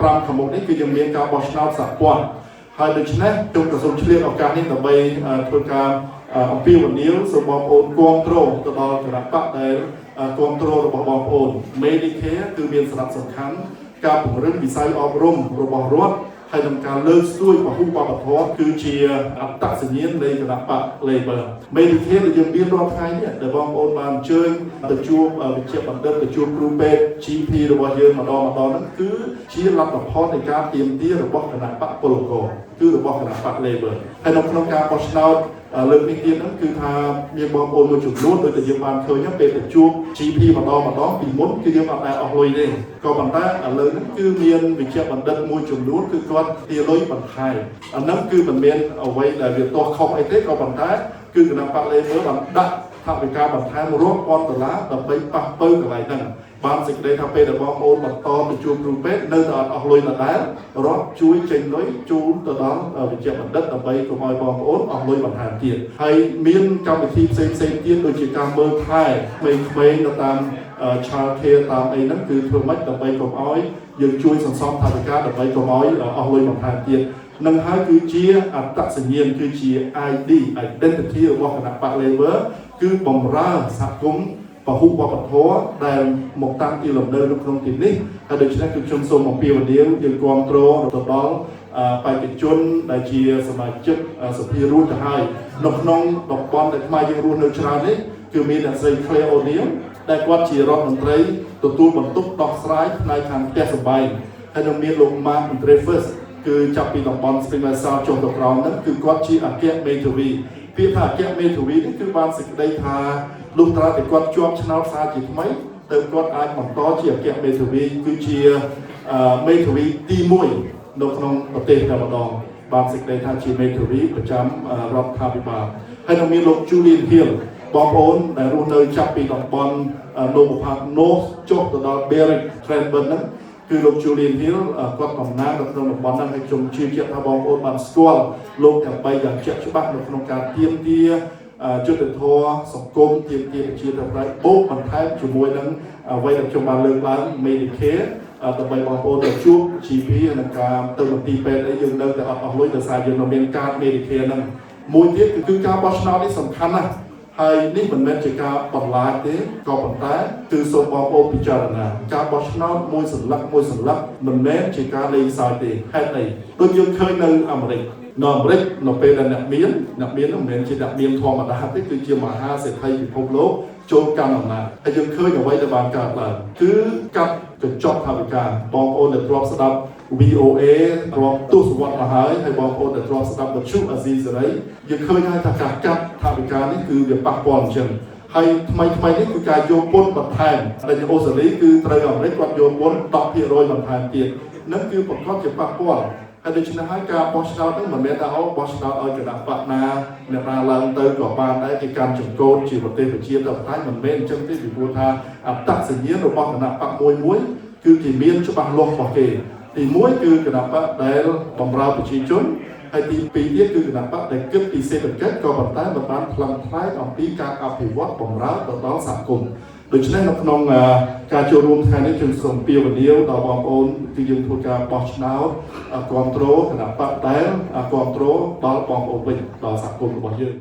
5 ខាងមុខនេះគឺយើងមានការបោះឆ្នោតសហព័ន្ធហើយដូច្នេះទូកសូមឆ្លៀតឱកាសនេះដើម្បីធ្វើការអំពាវនាវសូមបងប្អូនគាំទ្រទៅដល់គណៈបកដែលគាំទ្ររបស់បងប្អូន Medicare គឺមានសារៈសំខាន់ការពង្រឹងវិស័យអប់រំរបស់រដ្ឋហើយនឹងការលើកស្ទួយពហុវប្បធម៌គឺជាអត្តសញ្ញាណនៃគណៈបក Labor Medicare ដែលយើងមានរាល់ថ្ងៃនេះដែលបងប្អូនបានអញ្ជើញទៅជួបវិជ្ជាបណ្ឌិតទៅជួបគ្រូពេទ្យ GP របស់យើងម្ដងហ្នឹងគឺជាលទ្ធផលនៃការទៀមទារបស់គណៈបកពលករគឺរបស់គណៈបក Labor ហើយនៅក្នុងការបោះឆ្នោតលើកនេះទៀតហ្នឹងគឺថាមានបងប្អូនមួយចំនួនដូចតែយើងបានឃើញពេលទៅជួប GP ម្ដងពីមុនគឺយើងអត់ដែលអស់លុយទេក៏ប៉ុន្តែឥឡូវហ្នឹងគឺមានវិជ្ជាបណ្ឌិតមួយចំនួនគឺគាត់ទាលុយបន្ថែមអាហ្នឹងគឺមិនមានអ្វីដែលវាទាស់ខុសអីទេក៏ប៉ុន្តែគឺគណៈបក Labor បានដាក់ថវិកាបន្ថែមរាប់ពាន់ដុល្លារដើម្បីប៉ះប៉ូវកន្លែងហ្នឹងបានសេចក្តីថាពេលដែលបងប្អូនបន្តទៅជួបគ្រូពេទ្យនៅតែអត់អស់លុយដដែលរដ្ឋជួយចេញលុយជូនទៅដល់វិជ្ជាបណ្ឌិតដើម្បីកុំឲ្យបងប្អូនអស់លុយបន្ថែមទៀតហើយមានកម្មវិធីផ្សេងទៀតដូចជាការមើលថែក្មេងៗនៅតាម child care តាមអីហ្នឹងគឺធ្វើម៉េចដើម្បីកុំឲ្យយើងជួយសន្សំថវិកាដើម្បីកុំឲ្យអស់លុយបន្ថែមទៀតនឹងហើយគឺជាអត្តសញ្ញាណគឺជា identity របស់គណៈបក Labor គឺបម្រើសហគមន៍ពហុវប្បធម៌ដែលមកតាំងទីលំនៅនៅក្នុងទីនេះហើយដូច្នេះគឺខ្ញុំសូមអំពាវនាវយើងគាំទ្រទៅដល់បេក្ខជនដែលជាសមាជិកសភារួចទៅហើយនៅក្នុងតំបន់ដែលខ្មែរយើងរស់នៅច្រើននេះគឺមានអ្នកស្រី Claire O'Neil ដែលគាត់ជារដ្ឋមន្ត្រីទទួលបន្ទុកដោះស្រាយផ្នែកខាងផ្ទះសម្បែងហើយនឹងមានលោក Mark Dreyfus គឺចាប់ពីតំបន់ Spring Valley ចុះទៅក្រោមហ្នឹងគឺគាត់ជាអគ្គមេធាវីពាក្យថាអគ្គមេធាវីនេះគឺបានសេចក្តីថាលុះត្រាតែគាត់ជាប់ឆ្នោតសារជាថ្មីទៅគាត់អាចបន្តជាអគ្គមេធាវីគឺជាមេធាវីទី1នៅក្នុងប្រទេសតែម្ដងបានសេចក្តីថាជាមេធាវីប្រចាំរដ្ឋាភិបាលហើយនឹងមានលោក Julian Hill បងប្អូនដែលរស់នៅចាប់ពីតំបន់ Noble Park North ចុះទៅដល់ Berwick Cranbourne ហ្នឹងគឺលោក Julian Hill គាត់កំណើតនៅក្នុងតំបន់ហ្នឹងហើយខ្ញុំជឿជាក់ថាបងប្អូនបានស្គាល់លោកទាំង3យ៉ាងជាក់ច្បាស់នៅក្នុងការទាមទារយុត្តិធម៌សង្គមទាមទារប្រជាធិបតេយ្យបូកបន្ថែមជាមួយនឹងអ្វីដែលខ្ញុំបានលើកឡើង Medicare ដើម្បីបងប្អូនទៅជួប GP និងការទៅមន្ទីរពេទ្យអីយើងនៅតែអត់អស់លុយដោយសារយើងនៅមានកាត Medicare ហ្នឹងមួយទៀតគឺការបោះឆ្នោតនេះសំខាន់ណាស់ហើយនេះមិនមែនជាការបន្លាចទេក៏ប៉ុន្តែគឺសូមបងប្អូនពិចារណាការបោះឆ្នោតមួយសន្លឹកមិនមែនជាការលេងសើចទេហេតុអីដូចយើងឃើញនៅអាមេរិកនៅពេលដែលអ្នកមានមិនមែនជាអ្នកមានធម្មតាទេគឺជាមហាសេដ្ឋីពិភពលោកចូលកាន់អំណាចហើយយើងឃើញអ្វីដែលបានកើតឡើងគឺកាត់កញ្ចក់ថវិកាបងប្អូនដែលធ្លាប់ស្ដាប់ VOA រាប់ទសវត្សរ៍មកហើយបងប្អូនដែលធ្លាប់ស្ដាប់វិទ្យុអាស៊ីសេរីយើងឃើញហើយថាការកាត់ថវិកានេះគឺវាប៉ះពាល់អញ្ចឹងហើយថ្មីនេះគឺការយកពន្ធបន្ថែមដែលអូស្ត្រាលីគឺត្រូវអាមេរិកគាត់យកពន្ធ 10% បន្ថែមទៀតនឹងគឺប្រកបជាប៉ះពាល់ហើយដូច្នេះហើយការបោះឆ្នោតហ្នឹងមិនមែនថាបោះឆ្នោតឲ្យគណៈបកណាអ្នកណាឡើងទៅក៏បានដែរគេកាន់ចង្កូតជាប្រទេសប្រជាធិបតេយ្យមិនមែនអញ្ចឹងទេពីព្រោះថាអត្តសញ្ញាណរបស់គណៈបកមួយគឺគេមានច្បាស់លាស់របស់គេទី1គឺគណៈបកដែលបម្រើប្រជាជនហើយទី2ទៀតគឺគណៈបកដែលគិតពីសេដ្ឋកិច្ចក៏ប៉ុន្តែមិនបានផ្លឹងផ្លែកអំពីការអភិវឌ្ឍបម្រើទៅដល់សហគមន៍ដូច្នេះនៅក្នុងការចូលរួមថ្ងៃនេះខ្ញុំសូមពាវនាវដល់បងប្អូនគឺយើងធ្វើការបោះឆ្នោតគ្រប់គ្រងគណៈបកដែលគ្រប់គ្រងដល់បងប្អូនវិញដល់សហគមន៍របស់យើង